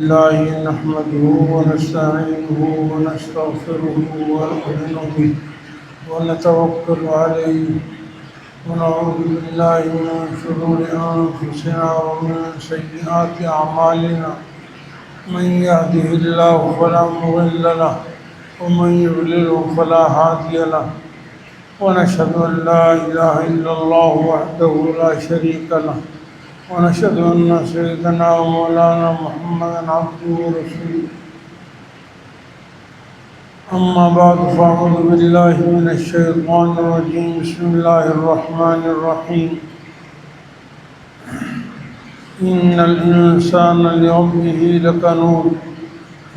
الله نحمده ونستعينه ونستغفره ونؤمن به ونتوكل عليه ونعوذ بالله من شرور أنفسنا ومن سيئات أعمالنا من يهده الله فلا مضل له ومن يضلل فلا هادي له ونشهد أن لا إله إلا الله وحده لا شريك له ونشهد أن سيدنا ومولانا محمدا عبده ورسوله أما بعد فأعوذ بالله من الشيطان الرجيم بسم الله الرحمن الرحيم إن الإنسان لربه لكنود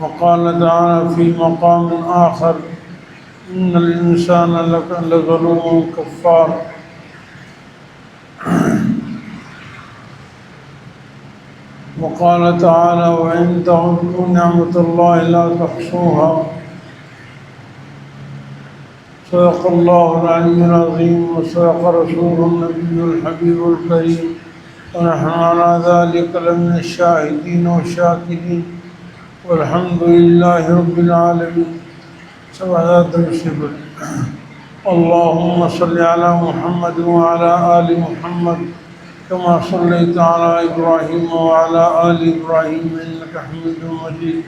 وقال تعالى في مقام آخر إن الإنسان لظلوم كفار وقال تعالى وإن تعدوا نعمة الله لا تحصوها صدق الله العلي العظيم وصدق رسوله النبي الحبيب الكريم ونحن على ذلك لمن الشاهدين والشاكرين والحمد لله رب العالمين سبحانه وتعالى اللهم صل على محمد وعلى آل محمد كما صليت على إبراهيم وعلى آل إبراهيم إنك حميد مجيد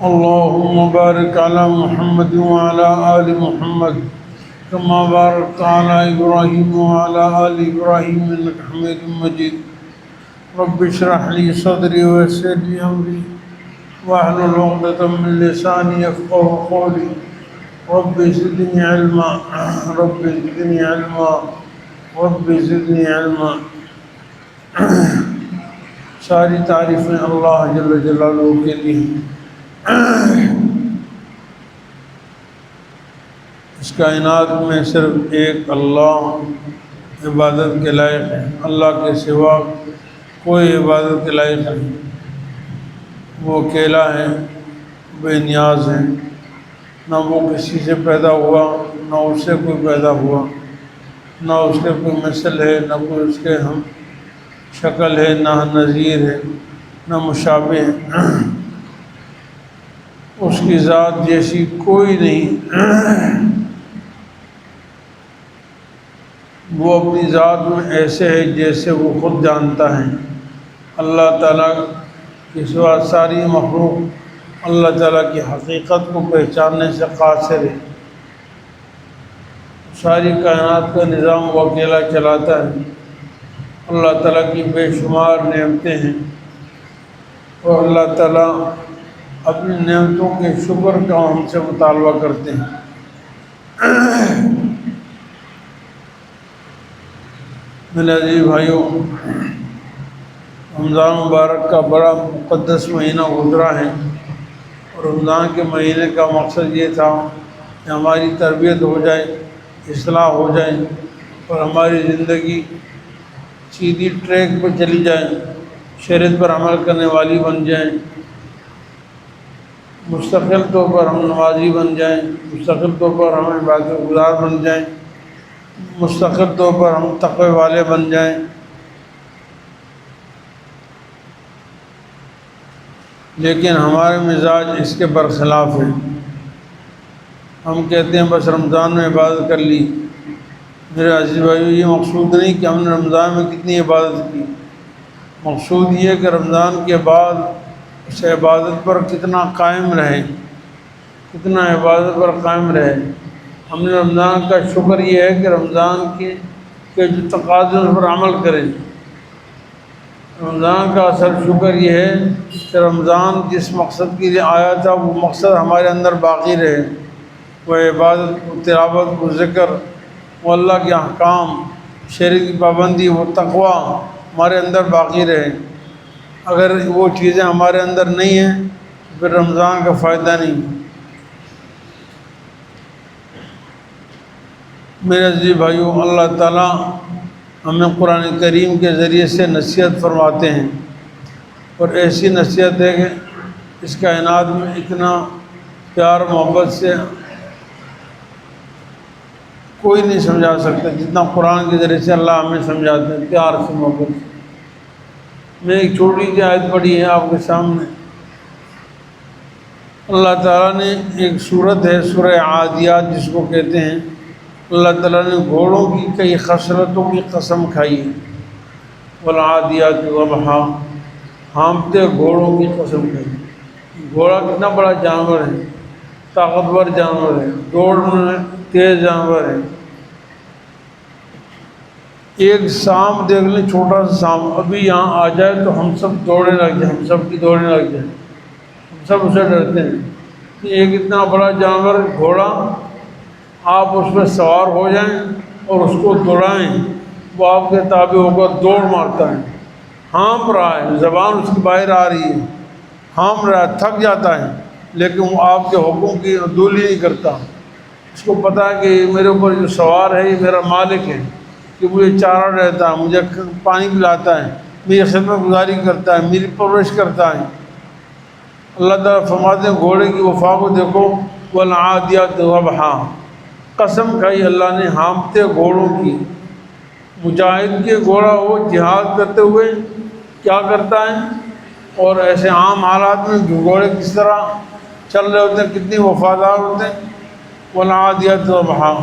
اللهم بارك على محمد وعلى آل محمد كما باركت على إبراهيم وعلى آل إبراهيم إنك حميد مجيد رب اشرح لي صدري ويسر لي أمري واحلل عقدة من لساني يفقهوا قولي رب زدني علما رب زدني علما رب زدنی علما۔ ساری تعریفیں اللہ جل جلالہ کے لیے۔ اس کائنات میں صرف ایک اللہ عبادت کے لائق ہے، اللہ کے سوا کوئی عبادت کے لائق نہیں۔ وہ اکیلا ہے، بے نیاز ہے، نہ وہ کسی سے پیدا ہوا نہ اس سے کوئی پیدا ہوا، نہ اس کے کوئی مثل ہے نہ کوئی اس کے ہم شکل ہے، نہ نظیر ہے نہ مشابہ ہے۔ اس کی ذات جیسی کوئی نہیں۔ وہ اپنی ذات میں ایسے ہے جیسے وہ خود جانتا ہے۔ اللہ تعالیٰ کے سوا ساری مخلوق اللہ تعالیٰ کی حقیقت کو پہچاننے سے قاصر ہے۔ ساری کائنات کا نظام وہ اکیلا چلاتا ہے۔ اللہ تعالیٰ کی بے شمار نعمتیں ہیں اور اللہ تعالیٰ اپنی نعمتوں کے شکر کا ہم سے مطالبہ کرتے ہیں۔ میرے عزیز بھائیوں، رمضان مبارک کا بڑا مقدس مہینہ گزرا ہے، اور رمضان کے مہینے کا مقصد یہ تھا کہ ہماری تربیت ہو جائے، اصلاح ہو جائے، اور ہماری زندگی سیدھی ٹریک پہ چلی جائے، شریعت پر عمل کرنے والی بن جائیں، مستقل طور پر ہم نمازی بن جائیں، مستقل طور پر ہم عبادت گزار بن جائیں، مستقل طور پر ہم تقوی والے بن جائیں۔ لیکن ہمارے مزاج اس کے برخلاف ہے۔ ہم کہتے ہیں بس رمضان میں عبادت کر لی۔ میرے عزیز بھائیو، یہ مقصود نہیں کہ ہم نے رمضان میں کتنی عبادت کی، مقصود یہ کہ رمضان کے بعد اس عبادت پر کتنا قائم رہے، کتنا عبادت پر قائم رہے۔ ہم نے رمضان کا شکر یہ ہے کہ رمضان کے جو تقاضے اس پر عمل کریں۔ رمضان کا اصل شکر یہ ہے کہ رمضان جس مقصد کے لیے آیا تھا وہ مقصد ہمارے اندر باقی رہے، وہ عبادت، وہ تلاوت، وہ ذکر، وہ اللہ کے احکام، شریعت کی پابندی، وہ تقوی ہمارے اندر باقی رہے۔ اگر وہ چیزیں ہمارے اندر نہیں ہیں تو پھر رمضان کا فائدہ نہیں۔ میرے عزیز بھائیوں، اللہ تعالیٰ ہمیں قرآن کریم کے ذریعے سے نصیحت فرماتے ہیں، اور ایسی نصیحت ہے کہ اس کائنات میں اتنا پیار محبت سے کوئی نہیں سمجھا سکتا جتنا قرآن کے ذریعے سے اللہ ہمیں سمجھاتے ہیں، پیار سے، محبت سے۔ میں ایک چھوٹی سی آیت پڑھی ہے آپ کے سامنے۔ اللہ تعالیٰ نے ایک صورت ہے سورہ عادیات جس کو کہتے ہیں، اللہ تعالیٰ نے گھوڑوں کی کئی خصلتوں کی قسم کھائی ہے۔ والعادیات ضبحا، ہانپتے گھوڑوں کی قسم کھائی۔ گھوڑا کتنا بڑا جانور ہے، طاقتور جانور ہے، دوڑنے میں تیز جانور ہے۔ ایک سانپ دیکھ لیں، چھوٹا سا سانپ ابھی یہاں آ جائے تو ہم سب دوڑنے لگ جائیں، ہم سب کی دوڑنے لگ جائیں، ہم سب اسے ڈرتے ہیں کہ ایک اتنا بڑا جانور گھوڑا، آپ اس پہ سوار ہو جائیں اور اس کو دوڑائیں، وہ آپ کے تابع ہو کر دوڑ مارتا ہے، ہانپ رہا ہے، زبان اس کی باہر آ رہی ہے، ہانپ رہا ہے، تھک جاتا ہے، لیکن وہ آپ کے حکم کی عدولی نہیں کرتا۔ اس کو پتہ ہے کہ میرے اوپر جو سوار ہے یہ میرا مالک ہے، کہ مجھے چارہ رہتا ہے، مجھے پانی پلاتا ہے، میری خدمت گزاری کرتا ہے، میری پرورش کرتا ہے۔ اللہ تعالیٰ فرماتے ہیں گھوڑے کی وفا کو دیکھو، والعادیات ضبحا، قسم کھائی اللہ نے ہانپتے گھوڑوں کی۔ مجاہد کے گھوڑا ہو جہاد کرتے ہوئے کیا کرتا ہے، اور ایسے عام حالات میں گھوڑے کس طرح چل رہے ہوتے ہیں، کتنی وفادار ہوتے ہیں۔ والعادیات ضبحا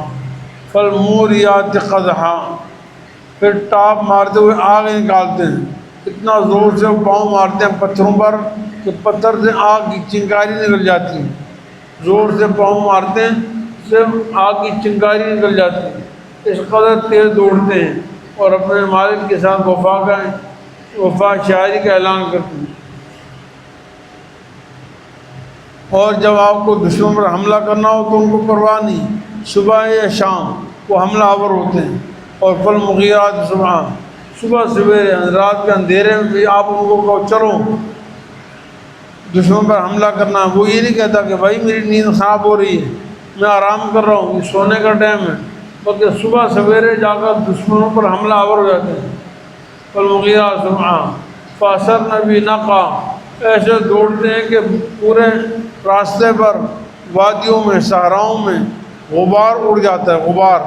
فالموریات قدحا، پھر ٹاپ مارتے ہوئے آگ نکالتے ہیں، اتنا زور سے پاؤں مارتے ہیں پتھروں پر کہ پتھر سے آگ کی چنگاری نکل جاتی ہے، زور سے پاؤں مارتے ہیں صرف آگ کی چنگاری نکل جاتی ہے، اس قدر تیز دوڑتے ہیں اور اپنے مالک کے ساتھ وفا شاعری کا اعلان کرتے ہیں۔ اور جب آپ کو دشمن پر حملہ کرنا ہو تو ان کو پرواہ نہیں، صبح یا شام وہ حملہ آور ہوتے ہیں۔ اور فالمغیرات صبحا، صبح سویرے رات کے اندھیرے میں بھی آپ ان کو کہو چلو دشمن پر حملہ کرنا ہے، وہ یہ نہیں کہتا کہ بھائی میری نیند خراب ہو رہی ہے، میں آرام کر رہا ہوں، یہ سونے کا ٹائم ہے، بلکہ صبح سویرے جا کر دشمنوں پر حملہ آور ہو جاتے ہیں۔ فالمغیرات صبحا فاثرن به نقعا، ایسے دوڑتے ہیں کہ پورے راستے پر وادیوں میں صحراؤں میں غبار اڑ جاتا ہے، غبار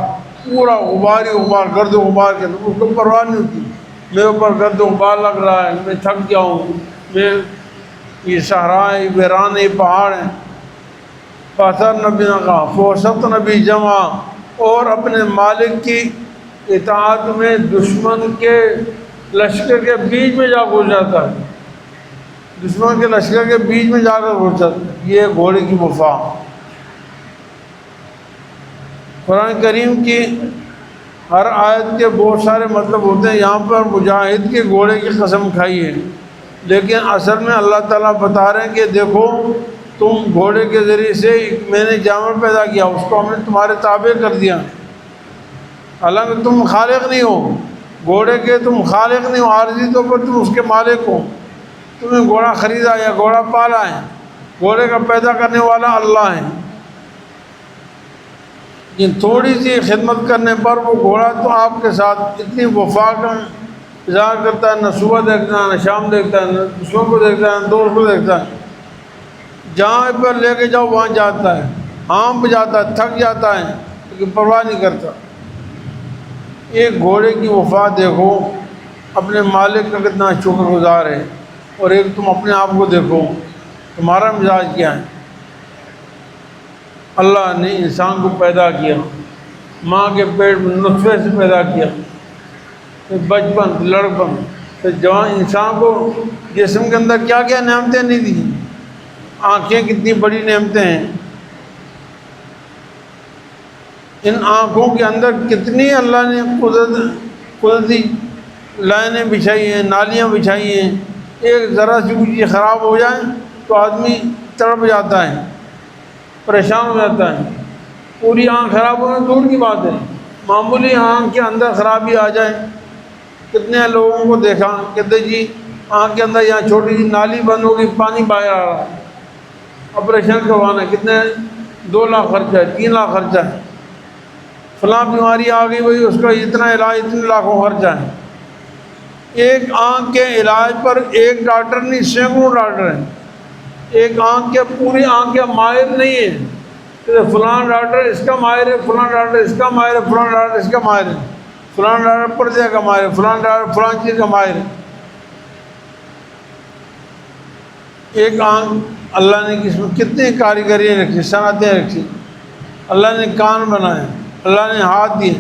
پورا غبار ہی غبار، گرد و غبار کے، اس کو پرواہ نہیں ہوتی میرے اوپر گرد و غبار لگ رہا ہے، میں تھک گیا ہوں، میں یہ صحرائے ویران یہ پہاڑ ہیں۔ فاثرن به نقعا فوسطن به جمعا، اور اپنے مالک کی اطاعت میں دشمن کے لشکر کے بیچ میں جا گھس جاتا ہے، دشمن کے لشکر کے بیچ میں جا کر گھس جاتا ہے۔ یہ گھوڑے کی وفا۔ قرآن کریم کی ہر آیت کے بہت سارے مطلب ہوتے ہیں، یہاں پر مجاہد کے گھوڑے کی قسم کھائی ہے، لیکن اصل میں اللہ تعالیٰ بتا رہے ہیں کہ دیکھو تم گھوڑے کے ذریعے سے میں نے جانور پیدا کیا، اس کو ہم نے تمہارے تابع کر دیا، حالانکہ تم خالق نہیں ہو گھوڑے کے، تم خالق نہیں ہو، عارضی طور پر تم اس کے مالک ہو، تمہیں گھوڑا خریدا یا گھوڑا پالا ہے، گھوڑے کا پیدا کرنے والا اللہ ہے، لیکن تھوڑی سی خدمت کرنے پر وہ گھوڑا تو آپ کے ساتھ اتنی وفا کا اظہار کرتا ہے، نہ صبح دیکھتا ہے، نہ شام دیکھتا ہے، نہ دشمن کو دیکھتا ہے، نہ دوست کو دیکھتا ہے، جہاں پر لے کے جاؤ وہاں جاتا ہے، ہانپ جاتا ہے، تھک جاتا ہے، لیکن پرواہ نہیں کرتا۔ ایک گھوڑے کی وفا دیکھو، اپنے مالک کا کتنا شکر گزار ہے، اور ایک تم اپنے آپ کو دیکھو، تمہارا مزاج کیا ہے۔ اللہ نے انسان کو پیدا کیا، ماں کے پیٹ میں نطفے سے پیدا کیا، پھر بچپن، پھر لڑکپن، پھر جوان، انسان کو جسم کے اندر کیا کیا نعمتیں نہیں دی، آنکھیں کتنی بڑی نعمتیں ہیں، ان آنکھوں کے اندر کتنی اللہ نے قدرتی لائنیں بچھائی ہیں، نالیاں بچھائی ہیں، ایک ذرا سی کوئی چیز خراب ہو جائے تو آدمی تڑپ جاتا ہے، پریشان ہو جاتا ہے، پوری آنکھ خراب ہونا دور کی بات ہے، معمولی آنکھ کے اندر خرابی آ جائے، کتنے لوگوں کو دیکھا کہتے جی آنکھ کے اندر یہاں چھوٹی سی نالی بند ہوگی، پانی باہر آ رہا ہے، آپریشن کروانا کتنے 2 لاکھ خرچہ ہے، 3 لاکھ خرچہ ہے، فلاں بیماری آ گئی وہی اس کا اتنا علاج، اتنے لاکھوں خرچہ ہے۔ ایک آنکھ کے علاج پر ایک ڈاکٹر نہیں، سینکڑوں ڈاکٹر ہیں، ایک آنکھ کے پوری آنکھ کے ماہر نہیں ہے کہ فلاں ڈاکٹر اس کا ماہر ہے، فلاں ڈاکٹر اس کا ماہر ہے، فلاں ڈاکٹر اس کا ماہر ہے، فلاں ڈاکٹر پردے کا ماہر ہے، فلاں ڈاکٹر فلاں چیز کا ماہر ہے۔ ایک آنکھ اللہ نے اس میں کتنی کاریگری رکھی، صنعتیں رکھی. اللہ نے کان بنائے، اللہ نے ہاتھ دیے،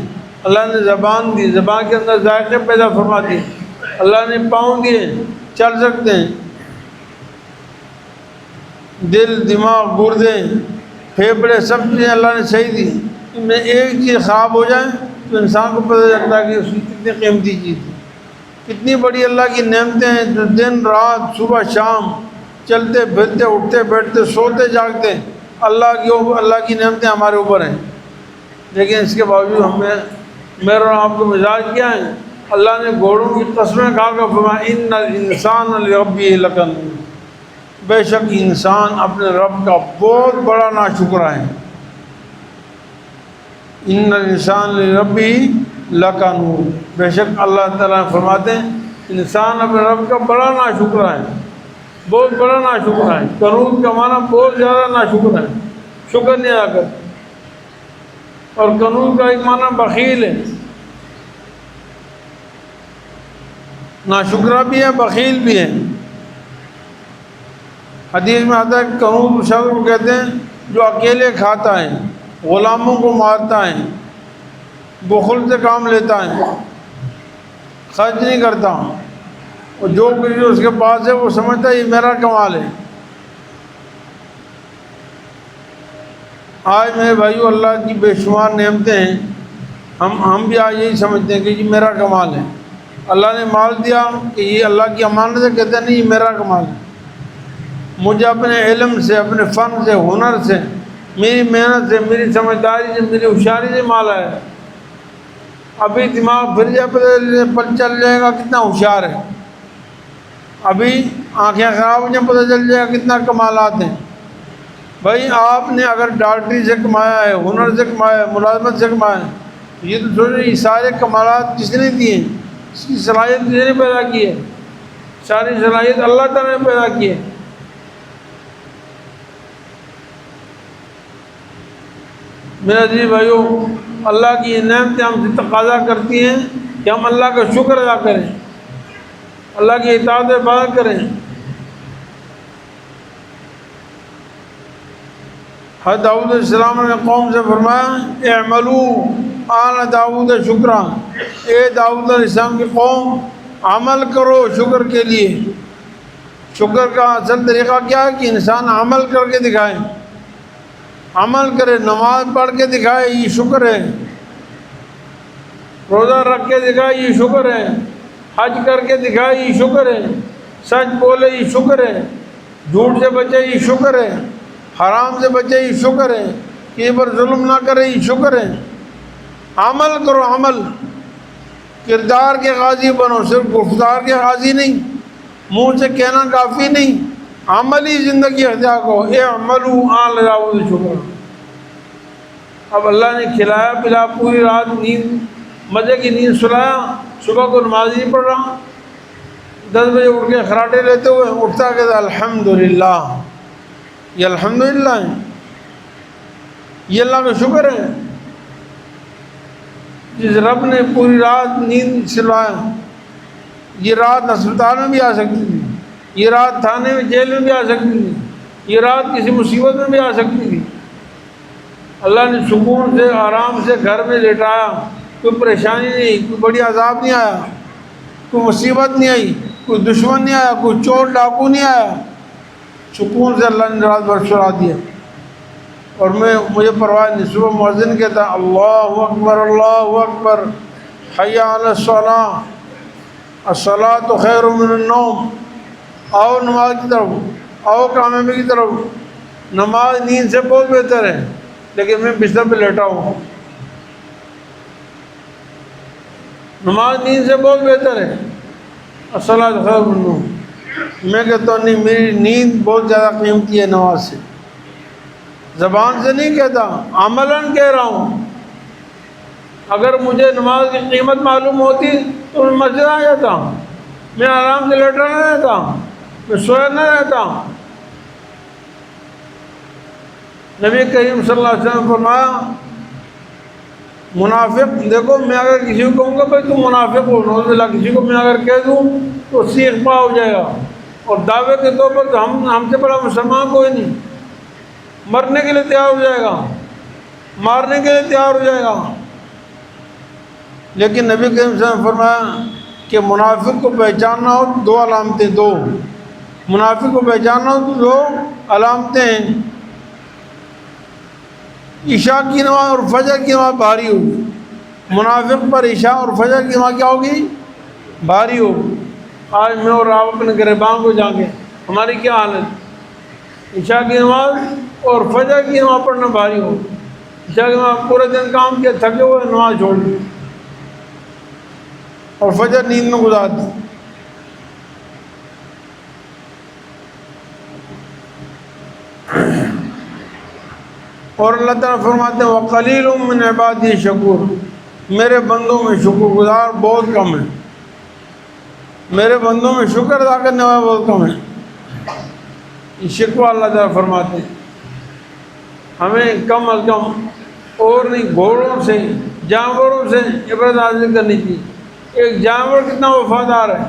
اللہ نے زبان دی، زبان کے اندر ذائقے پیدا فرما دیے، اللہ نے پاؤں دیے، چل سکتے ہیں. دل، دماغ، گردے، پھیپھڑے، سب چیزیں اللہ نے صحیح دی. ان میں ایک چیز خراب ہو جائے تو انسان کو پتہ چلتا ہے کہ اس کی کتنی قیمتی چیز ہے، کتنی بڑی اللہ کی نعمتیں ہیں جو دن رات صبح شام چلتے پھرتے اٹھتے بیٹھتے سوتے جاگتے اللہ کی نعمتیں ہمارے اوپر ہیں. لیکن اس کے باوجود ہمیں میرا اور آپ کو مزاج کیا ہے؟ اللہ نے گھوڑوں کی قسمیں کھا کر فرمایا ان الانسان لربہ لکنود، بے شک انسان اپنے رب کا بہت بڑا ناشکرا ہے. ان الانسان لربہ لکنود، بے شک اللہ تعالیٰ فرماتے ہیں انسان اپنے رب کا بڑا ناشکرا ہے، بہت بڑا ناشکرا ہے. کنود کا معنی بہت زیادہ ناشکرا ہے، شکر نہیں ادا کرتا. اور کنود کا ایک معنی بخیل ہے، ناشکرا بھی ہے بخیل بھی ہے. حدیث میں آتا ہے کنود شخص کو کہتے ہیں جو اکیلے کھاتا ہے، غلاموں کو مارتا ہے، بخل سے کام لیتا ہے، خرچ نہیں کرتا، اور جو کچھ اس کے پاس ہے وہ سمجھتا ہے یہ میرا کمال ہے. آج میرے بھائیو اللہ کی بے شمار نعمتیں ہیں، ہم بھی آج یہی سمجھتے ہیں کہ یہ میرا کمال ہے. اللہ نے مال دیا کہ یہ اللہ کی امانت ہے، کہتے ہیں نہیں یہ میرا کمال ہے. مجھے اپنے علم سے، اپنے فن سے، ہنر سے، میری محنت سے، میری سمجھداری سے، میری ہوشیاری سے مال ہے. ابھی دماغ پھر جائے پتہ چل جائے گا کتنا ہوشیار ہے، ابھی آنکھیں خراب ہو جائیں پتہ چل جائے گا کتنا کمالات ہیں. بھائی آپ نے اگر ڈاکٹری سے کمایا ہے، ہنر سے کمایا ہے، ملازمت سے کمایا ہے، یہ تو سوچیں یہ سارے کمالات کس نے دیے ہیں؟ اس کی صلاحیت کس نے پیدا کی ہے؟ ساری صلاحیت اللہ تعالیٰ نے پیدا کی ہے. میرے عزیز بھائیو، اللہ کی یہ نعمتیں ہم سے تقاضا کرتی ہیں کہ ہم اللہ کا شکر ادا کریں، اللہ کی اطاعت و عبادت کریں. حضرت داؤد علیہ السلام نے قوم سے فرمایا اعملوا آل داؤد شکرا، اے داؤد علیہ السلام کی قوم عمل کرو شکر کے لیے. شکر کا اصل طریقہ کیا ہے کہ انسان عمل کر کے دکھائے، عمل کرے، نماز پڑھ کے دکھائے یہ شکر ہے، روزہ رکھ کے دکھائے یہ شکر ہے، حج کر کے دکھائے یہ شکر ہے، سچ بولے یہ شکر ہے، جھوٹ سے بچے یہ شکر ہے، حرام سے بچے یہ شکر ہے، کسی پر ظلم نہ کرے یہ شکر ہے. عمل کرو، عمل. کردار کے غازی بنو، صرف گفتار کے غازی نہیں، منہ سے کہنا کافی نہیں، عملی زندگی اختیار کرو. اعملوا آل داؤد شکرا. اب اللہ نے کھلایا پلا پوری رات نیند، مزے کی نیند سلایا، صبح کو نماز نہیں پڑھ رہا، 10 بجے اٹھ کے خراٹے لیتے ہوئے اٹھتا کہتا الحمدللہ. یہ الحمدللہ ہے، یہ اللہ کا شکر ہے جس رب نے پوری رات نیند سلوایا. یہ رات ہسپتال میں بھی آ سکتی تھی، یہ رات تھانے میں جیل میں بھی آ سکتی تھی، یہ رات کسی مصیبت میں بھی آ سکتی تھی. اللہ نے سکون سے آرام سے گھر میں لیٹایا، کوئی پریشانی نہیں، کوئی بڑی عذاب نہیں آیا، کوئی مصیبت نہیں آئی، کوئی دشمن نہیں آیا، کوئی چور ڈاکو نہیں آیا. سکون سے اللہ نے رات بھر سلا دیا. اور مجھے پرواہ نہیں، صبح مؤذن کہتا اللہ اکبر اللہ اکبر حی علی الصلاۃ الصلاۃ خیر من النوم. آؤ نماز کی طرف، آؤ کامیابی کی طرف. نماز نیند سے بہت بہتر ہے، لیکن میں بستر پہ لیٹا ہوں. نماز نیند سے بہت بہتر ہے، الصلاۃ خیر من النوم. میں کہتا ہوں نہیں، میری نیند بہت زیادہ قیمتی ہے نماز سے. زبان سے نہیں کہتا، عملاً کہہ رہا ہوں. اگر مجھے نماز کی قیمت معلوم ہوتی تو میں مسجد آ جاتا، میں آرام سے لیٹا نہ رہتا، میں سویا نہ رہتا. نبی کریم صلی اللہ علیہ وسلم نے فرمایا منافق، دیکھو میں اگر کسی کو کہوں گا بھائی تم منافق ہو، نعوذ باللہ، کسی کو میں اگر کہہ دوں تو سیخ پا ہو جائے گا. اور دعوے کے طور پر تو ہم سے بڑا مسلمان کوئی نہیں، مرنے کے لیے تیار ہو جائے گا، مارنے کے لیے تیار ہو جائے گا۔ لیکن نبی کریم صلی اللہ علیہ وسلم نے فرمایا کہ منافق کو پہچاننا ہو دو علامتیں، دو منافق کو پہچاننا ہو تو دو علامتیں ہیں، عشاء کی نماز اور فجر کی نماز بھاری ہوگی۔ منافق پر عشاء اور فجر کی نماز کیا ہوگی؟ بھاری ہوگی۔ آج میں اور آپ اپنے گریباں کو جا کے ہماری کیا حالت، عشاء کی نماز اور فجر کی نماز پڑھنا بھاری ہو، عشاء کی نماز پورے دن کام کیا تھکے ہوئے نماز چھوڑ دی اور فجر نیند میں گزار دی۔ اور اللہ تعالیٰ فرماتے ہیں وَقَلِيلٌ مِّنْ عِبَادِي شَكُورٌ، میرے بندوں میں شکر گزار بہت کم ہے، میرے بندوں میں شکر ادا کرنے والے بہت کم ہیں۔ یہ شکوہ اللہ تعالیٰ فرماتے ہیں ہمیں کم از کم اور نہیں گھوڑوں سے جانوروں سے عبرت حاصل کرنی چاہیے۔ ایک جانور کتنا وفادار ہے،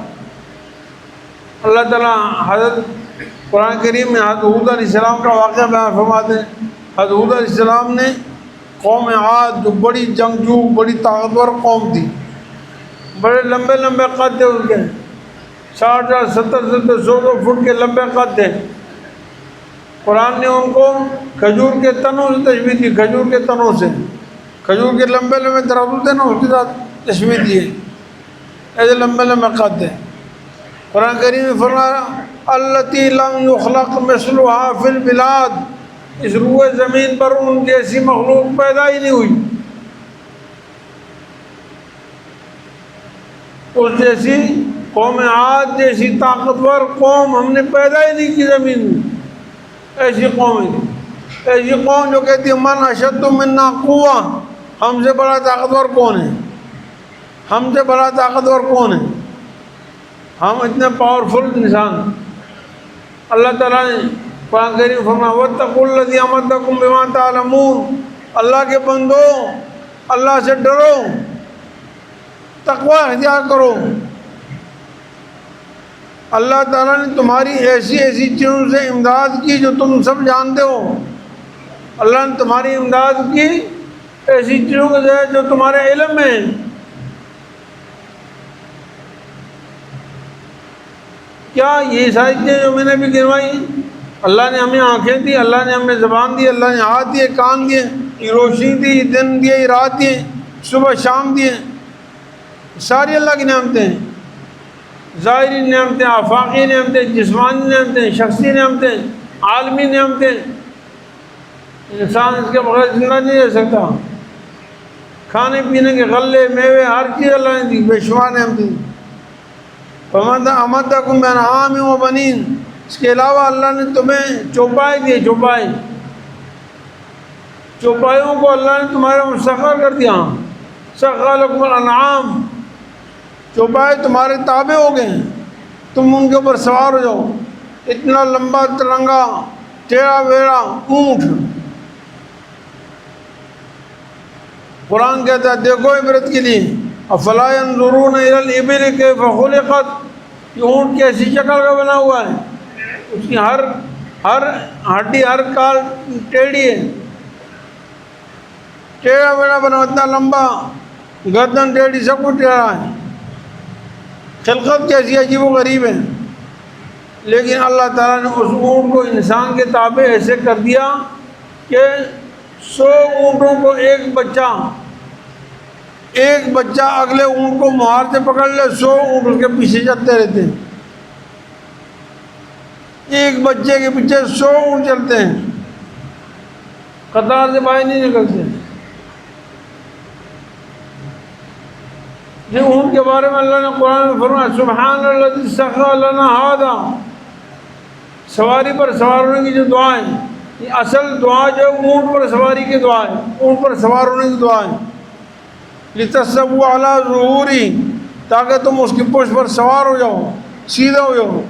اللہ تعالیٰ حضرت قرآن کریم میں حضرت ہود علیہ السلام کا واقعہ بیان فرماتے ہیں۔ حضرت ہود علیہ السلام نے قوم عاد جو بڑی جنگجو بڑی طاقتور قوم تھی، بڑے لمبے لمبے قد تھے ان کے، 60 70 100 فٹ کے لمبے قد تھے۔ قرآن نے ان کو کھجور کے تنوں سے تشبیہ دی، کھجور کے تنوں سے، کھجور کے لمبے لمبے درخت ہوتے ہیں نا اس کے ساتھ تشبیہ دی ہے، ایسے لمبے لمبے قد تھے۔ قرآن کریم میں فرمایا التی لم یخلق مثلها فی البلاد، اس روئے زمین پر ان جیسی مخلوق پیدا ہی نہیں ہوئی، اس جیسی قوم عاد جیسی طاقتور قوم ہم نے پیدا ہی نہیں کی زمین میں۔ ایسی قوم ہے، ایسی قوم جو کہتی ہے من اشد منا قوہ، ہم سے بڑا طاقتور کون ہے، ہم سے بڑا طاقتور کون ہے، ہم اتنے پاورفل انسان۔ اللہ تعالیٰ نے قرآن کریم فرمایا واتقوا الذی امدکم بما تعلمون، اللہ کے بندو اللہ سے ڈرو، تقوی اختیار کرو۔ اللہ تعالیٰ نے تمہاری ایسی ایسی چیزوں سے امداد کی جو تم سب جانتے ہو، اللہ نے تمہاری امداد کی ایسی چیزوں سے جو تمہارے علم میں ہیں۔ کیا یہ ساری چیزیں جو میں نے بھی گنوائی، اللہ نے ہمیں آنکھیں دی، اللہ نے ہمیں زبان دی، اللہ نے ہاتھ دیے، کان دیے، یہ روشنی دی، دن دیے، یہ رات دیے، صبح شام دیے، ساری اللہ کی نعمتیں ہیں، ظاہری نعمتیں، آفاقی نعمتیں، جسمانی نعمتیں، شخصی نعمتیں، عالمی نعمتیں۔ انسان اس کے بغیر زندہ نہیں رہ سکتا۔ کھانے پینے کے غلے میوے ہر چیز اللہ نے دی، بے شمار نعمتیں دی۔ امدکم بانعام و بنین، اس کے علاوہ اللہ نے تمہیں چوپائے دیے، چوپایوں کو اللہ نے تمہارے مسخر کر دیا۔ سخر لکم الانعام، چوپائے تمہارے تابع ہو گئے، تم ان کے اوپر سوار ہو جاؤ۔ اتنا لمبا ترنگا ٹیڑھا ویڑھا اونٹ، قرآن کہتا ہے دیکھو عبرت کے لیے، افلا ينظرون الى الابل کیف خلقت، یہ اونٹ کیسی شکل کا بنا ہوا ہے، اس کی ہر ہڈی ہر کال ٹیڑھی ہے، ٹیڑھا ویڑھا بنا، اتنا لمبا، گردن ٹیڑھی، سب کچھ ٹیڑھا ہے، خلقت کیسی عجیب و غریب ہے۔ لیکن اللہ تعالیٰ نے اس اونٹ کو انسان کے تابع ایسے کر دیا کہ 100 اونٹوں کو ایک بچہ اگلے اونٹ کو مہار سے پکڑ لے، 100 اونٹ اس کے پیچھے چلتے رہتے ہیں، ایک بچے کے پیچھے 100 اونٹ چلتے ہیں، قطار سے باہر نہیں نکلتے۔ یہ اونٹ کے بارے میں اللہ نے قرآن میں فرمایا سبحان الذی سخر لنا ھذا، سواری پر سوار ہونے کی جو دعا ہے، یہ اصل دعا جو اونٹ پر سواری کی دعا ہے، اونٹ پر سوار ہونے کی دعا ہے، لتستووا علی ظہورہ، تاکہ تم اس کی پشت پر سوار ہو جاؤ، سیدھا ہو جاؤ۔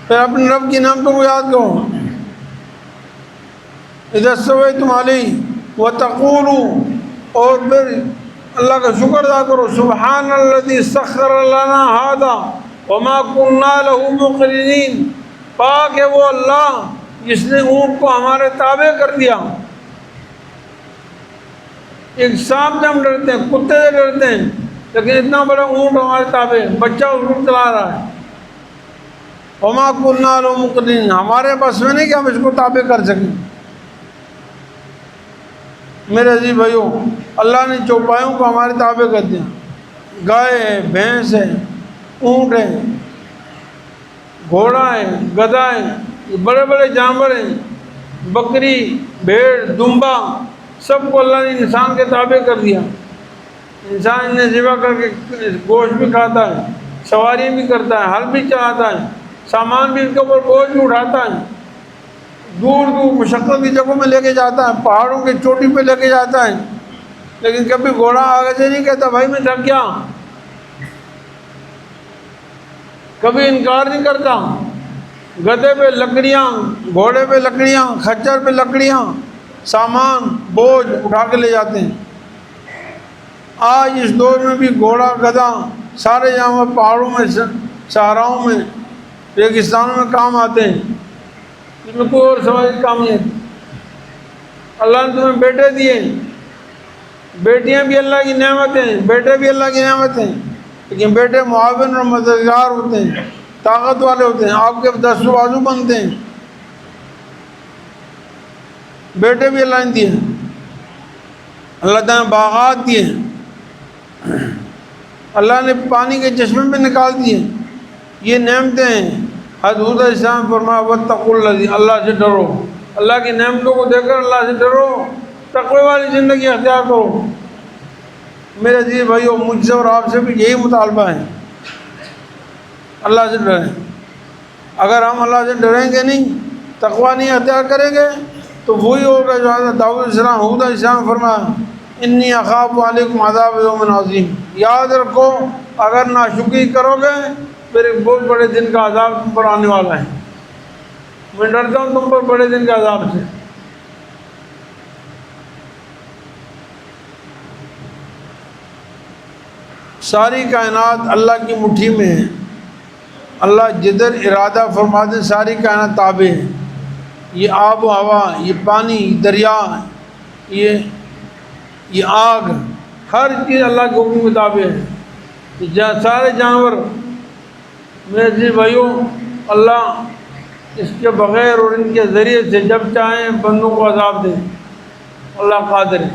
پھر اپنے رب کی نعمتوں کو یاد کرو، اذا استویتم علیہ وتقولوا، اور پھر اللہ کا شکر ادا کرو. سبحان الذی سخر لنا ھذا وما كنا له مقرنین. پاک ہے وہ اللہ جس نے اونٹ کو ہمارے تابع کر دیا. ایک سانپ سے ہم ڈرتے ہیں, کتے سے ڈرتے ہیں, لیکن اتنا بڑا اونٹ ہمارے تابع, بچہ اس کو چلا رہا ہے. وما كنا له مقرنین, ہمارے بس میں نہیں کہ ہم اس کو تابع کر سکیں. میرے عزیز بھائیوں, اللہ نے چوپایوں کو ہمارے تابع کر دیا. گائے ہے, بھینس ہے, اونٹ ہے, گھوڑا ہے, گدھا ہے, یہ بڑے بڑے جانور ہیں, بکری, بھیڑ, دمبا, سب کو اللہ نے انسان کے تابع کر دیا. انسان انہیں ذبح کر کے گوشت بھی کھاتا ہے, سواری بھی کرتا ہے, ہل بھی چلاتا ہے, سامان بھی ان کے اوپر بوجھ بھی اٹھاتا ہے, دور دور مشقت کی جگہوں میں لے کے جاتا ہے, پہاڑوں کی چوٹی پہ لے کے جاتا ہے. لیکن کبھی گھوڑا آگے سے نہیں کہتا بھائی میں تھک گیا, کبھی انکار نہیں کرتا. گدھے پہ لکڑیاں, گھوڑے پہ لکڑیاں, خچر پہ لکڑیاں, سامان بوجھ اٹھا کے لے جاتے ہیں. آج اس دور میں بھی گھوڑا, گدھا, سارے جانور پہاڑوں میں, صحراؤں میں, ریگستانوں میں کام آتے ہیں. اس میں کوئی اور سوال کام نہیں ہے. اللہ نے تمہیں بیٹے دیے, بیٹیاں بھی اللہ کی نعمت ہیں, بیٹے بھی اللہ کی نعمت ہیں, لیکن بیٹے معاون اور مددگار ہوتے ہیں, طاقت والے ہوتے ہیں, آپ کے دست و بازو بنتے ہیں. بیٹے بھی اللہ نے دیے, اللہ تعالیٰ نے باغات دیے, اللہ نے پانی کے چشمے پہ نکال دیے. یہ نعمتیں ہیں. حضرت حود علیہ السلام فرمایا واتقوا الذی, اللہ سے ڈرو, اللہ کی نعمتوں کو دیکھ کر اللہ سے ڈرو, تقوی والی زندگی اختیار کرو. میرے عزیز بھائیو, مجھ سے اور آپ سے بھی یہی مطالبہ ہے, اللہ سے ڈریں. اگر ہم اللہ سے ڈریں گے نہیں, تقوی نہیں اختیار کریں گے, تو وہی ہوگا جو حضرت داؤد علیہ السلام, حود علیہ السلام فرمایا انی اخاف علیکم عذاب یوم عظیم. یاد رکھو اگر ناشکری کرو گے پھر ایک بہت بڑے دن کا عذاب تم پر آنے والا ہے. میں ڈرتا ہوں تم پر بڑے دن کے عذاب سے. ساری کائنات اللہ کی مٹھی میں ہے. اللہ جدھر ارادہ فرما دے ساری کائنات تابع ہے. یہ آب و ہوا, یہ پانی, دریا, یہ آگ, ہر چیز اللہ کے حکم کے تابع ہے. سارے جانور, میرے عزیز بھائیوں, اللہ اس کے بغیر اور ان کے ذریعے سے جب چاہیں بندوں کو عذاب دیں. اللہ قادر ہے,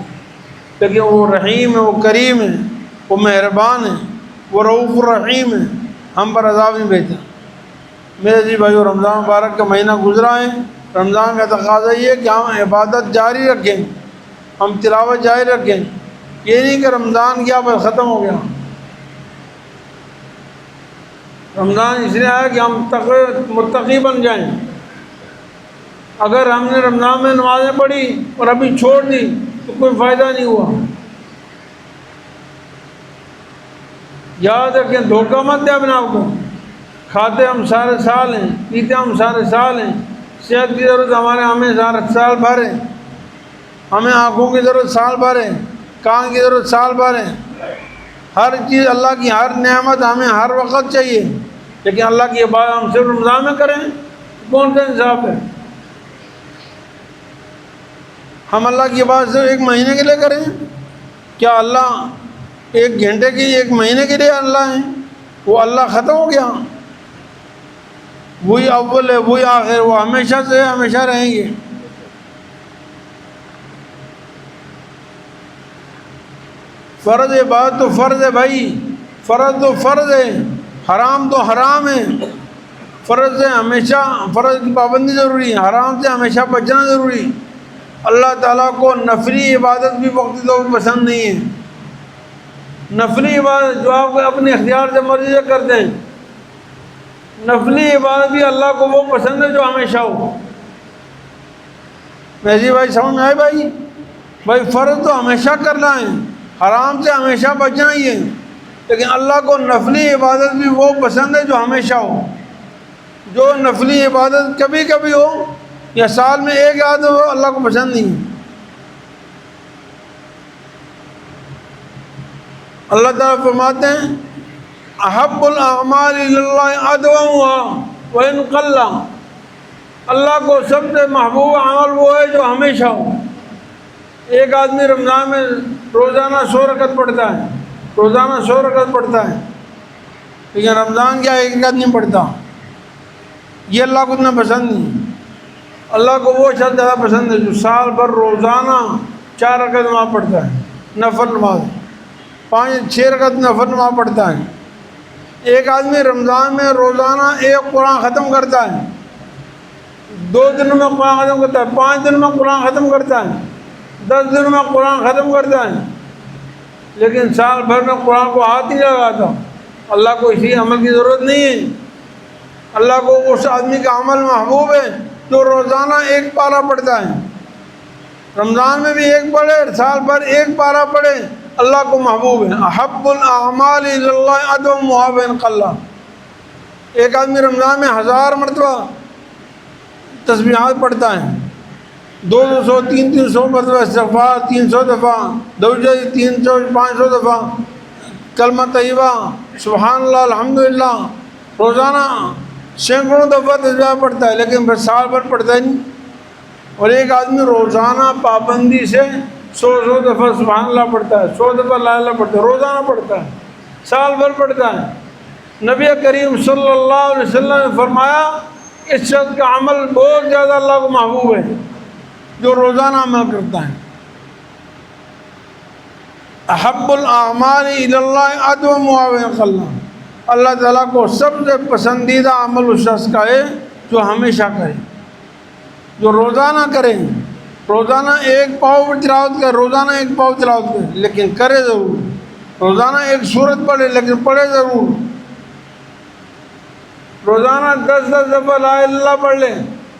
لیکن وہ رحیم ہے, وہ کریم ہے, وہ مہربان ہے, وہ رؤوف الرحیم ہے, ہم پر عذاب نہیں بھیجتا. میرے عزیز بھائیو, رمضان مبارک کا مہینہ گزرا ہے. رمضان کا تقاضا یہ ہے کہ ہم عبادت جاری رکھیں, ہم تلاوت جاری رکھیں. یہ نہیں کہ رمضان گیا بس ختم ہو گیا. رمضان اس لیے آیا کہ ہم متقی بن جائیں. اگر ہم نے رمضان میں نمازیں پڑھی اور ابھی چھوڑ دی تو کوئی فائدہ نہیں ہوا. یاد رکھیں, دھوکہ مت دیں اپنے آپ کو. کھاتے ہم سارے سال ہیں, پیتے ہم سارے سال ہیں, صحت کی ضرورت ہمیں سال بھر ہے, ہمیں آنکھوں کی ضرورت سال بھر ہے, کان کی ضرورت سال بھر ہے. ہر چیز اللہ کی, ہر نعمت ہمیں ہر وقت چاہیے, لیکن اللہ کی عبادت ہم صرف رمضان میں کریں, کون سا انصاف ہے؟ ہم اللہ کی عبادت صرف ایک مہینے کے لیے کریں. کیا اللہ ایک گھنٹے کی, ایک مہینے کے لیے اللہ ہے؟ وہ اللہ ختم ہو گیا. وہی اول ہے, وہی آخر, وہ ہمیشہ سے ہمیشہ رہیں گے. فرض عبادت تو فرض ہے بھائی, فرض تو فرض ہے, حرام تو حرام ہے. فرض سے ہمیشہ, فرض کی پابندی ضروری ہے, حرام سے ہمیشہ بچنا ضروری. اللہ تعالیٰ کو نفلی عبادت بھی وقتی طور پر پسند نہیں ہے. نفلی عبادت جو آپ اپنے اختیار سے مرضی سے کرتے ہیں, نفلی عبادت بھی اللہ کو وہ پسند ہے جو ہمیشہ ہو. میری بھائی سمجھ میں آئے بھائی؟ بھائی فرض تو ہمیشہ کرنا ہے, حرام سے ہمیشہ بچنا ہی ہے, لیکن اللہ کو نفلی عبادت بھی وہ پسند ہے جو ہمیشہ ہو. جو نفلی عبادت کبھی کبھی ہو یا سال میں ایک آدھ ہو, اللہ کو پسند نہیں ہے. اللہ تعالیٰ فرماتے ہیں احب الاعمال الی اللہ ادومها وان قل، اللہ کو سب سے محبوب عمل وہ ہے جو ہمیشہ ہو۔ ایک آدمی رمضان میں روزانہ 100 رکعت پڑھتا ہے، روزانہ 100 رکعت پڑھتا ہے، لیکن رمضان کیا ایک رکعت نہیں پڑھتا، یہ اللہ کو اتنا پسند نہیں۔ اللہ کو وہ شخص زیادہ پسند ہے جو سال بھر روزانہ 4 رکعت نماز پڑھتا ہے، نفل نماز، 5-6 رکعت نفل نماز پڑھتا ہے۔ ایک آدمی رمضان میں روزانہ 1 قرآن ختم کرتا ہے، 2 دن میں قرآن ختم کرتا ہے، 5 دن میں قرآن ختم کرتا ہے، 10 دن میں قرآن ختم کرتا ہے، لیکن سال بھر میں قرآن کو ہاتھ نہیں لگاتا۔ اللہ کو اسی عمل کی ضرورت نہیں ہے، اللہ کو اس آدمی کا عمل محبوب ہے جو روزانہ 1 پارہ پڑھتا ہے، رمضان میں بھی 1 پڑھے، سال بھر 1 پارہ پڑھے، اللہ کو محبوب ہے۔ احب الاعمال الی اللہ ادومها وان قل، ایک آدمی رمضان میں 1000 مرتبہ تسبیحات پڑھتا ہے، 200 300 مرتبہ استغفار، 300 دفعہ درود 300 500 دفعہ کلمہ طیبہ سبحان اللہ الحمدللہ، روزانہ سینکڑوں دفعہ تسبیحات پڑھتا ہے، لیکن پھر سال بھر پڑھتا ہی نہیں۔ اور ایک آدمی روزانہ پابندی سے 100 دفعہ سبحان اللہ پڑھتا ہے، 100 دفعہ لا الہ پڑھتا ہے، روزانہ پڑھتا ہے، سال بھر پڑھتا ہے۔ نبی کریم صلی اللہ علیہ وسلم نے فرمایا اس شخص کا عمل بہت زیادہ اللہ کو محبوب ہے جو روزانہ عمل کرتا ہے۔ احب الاعمال الی اللہ ادومها وان قل، اللہ تعالیٰ کو سب سے پسندیدہ عمل اس شخص کا ہے جو ہمیشہ کرے، جو روزانہ کرے، روزانہ 1 پاؤ تلاوت کرے، روزانہ 1 پاؤ تلاوت کرے لیکن کرے ضرور، روزانہ 1 سورت پڑھے لیکن پڑھے ضرور، روزانہ 10 دفعہ لا الہ الا اللہ پڑھ لے،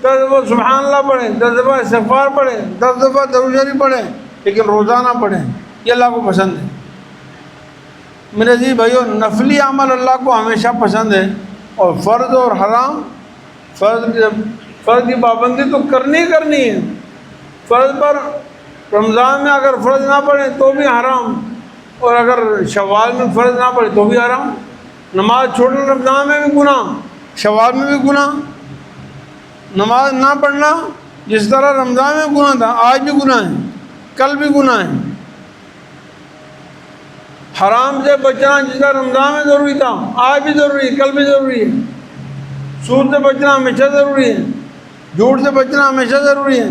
10 دفعہ سبحان اللہ پڑھیں، 10 دفعہ استغفار پڑھیں، 10 دفعہ درود شریف پڑھیں، لیکن روزانہ پڑھیں، یہ اللہ کو پسند ہے۔ میرے عزیز بھائیو، نفلی عمل اللہ کو ہمیشہ پسند ہے، اور فرض اور حرام، فرض کی پابندی تو کرنی ہے، فرض پر رمضان میں اگر فرض نہ پڑھیں تو بھی حرام، اور اگر شوال میں فرض نہ پڑھیں تو بھی حرام۔ نماز چھوڑنا رمضان میں بھی گناہ، شوال میں بھی گناہ، نماز نہ پڑھنا جس طرح رمضان میں گناہ تھا آج بھی گناہ ہے، کل بھی گناہ ہے۔ حرام سے بچنا جس طرح رمضان میں ضروری تھا آج بھی ضروری ہے، کل بھی ضروری ہے۔ سود سے بچنا ہمیشہ ضروری ہے، جھوٹ سے بچنا ہمیشہ ضروری ہے،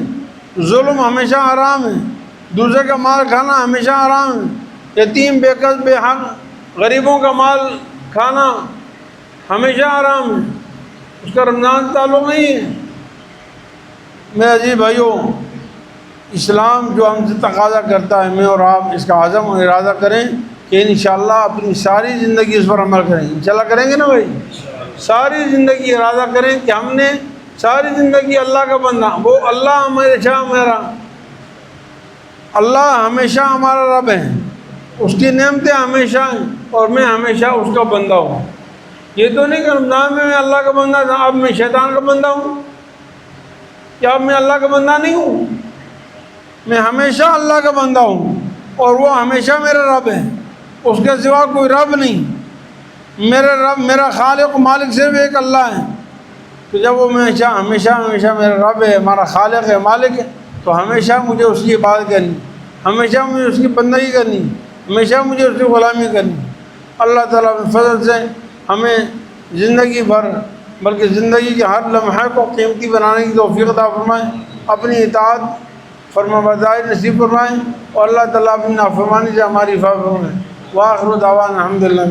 ظلم ہمیشہ حرام ہے، دوسرے کا مال کھانا ہمیشہ حرام ہے، یتیم بے کس بے حق غریبوں کا مال کھانا ہمیشہ حرام ہے، اس کا رمضان سے تعلق نہیں ہے۔ میرے عزیز بھائیوں، اسلام جو ہم سے تقاضا کرتا ہے، میں اور آپ اس کا عزم و ارادہ کریں کہ انشاءاللہ اپنی ساری زندگی اس پر عمل کریں۔ انشاءاللہ کریں گے نا بھائی؟ ساری زندگی ارادہ کریں کہ ہم نے ساری زندگی اللہ کا بندہ، وہ اللہ ہمیشہ میرا، اللہ ہمیشہ ہمارا رب ہے، اس کی نعمتیں ہمیشہ ہیں اور میں ہمیشہ اس کا بندہ ہوں۔ یہ تو نہیں کہ رمضان میں اللہ کا بندہ تھا اب میں شیطان کا بندہ ہوں، کیا اب میں اللہ کا بندہ نہیں ہوں؟ میں ہمیشہ اللہ کا بندہ ہوں اور وہ ہمیشہ میرا رب ہے، اس کے سوا کوئی رب نہیں۔ میرا رب، میرا خالق و مالک صرف ایک اللہ ہے، تو جب وہ ہمیشہ میرا رب ہے، ہمارا خالق ہے، مالک ہے، تو ہمیشہ مجھے اس کی عبادت کرنی، ہمیشہ مجھے اس کی بندگی کرنی، ہمیشہ مجھے اس کی غلامی کرنی۔ اللہ تعالیٰ اپنے فضل سے ہمیں زندگی بھر بلکہ زندگی کے ہر لمحے کو قیمتی بنانے کی توفیق عطا فرمائیں، اپنی اطاعت فرما برداری نصیب فرمائیں، اور اللہ تعالیٰ اپنی نافرمانی سے ہماری حفاظت فرمائیں۔ وآخر دعوانا الحمدللہ۔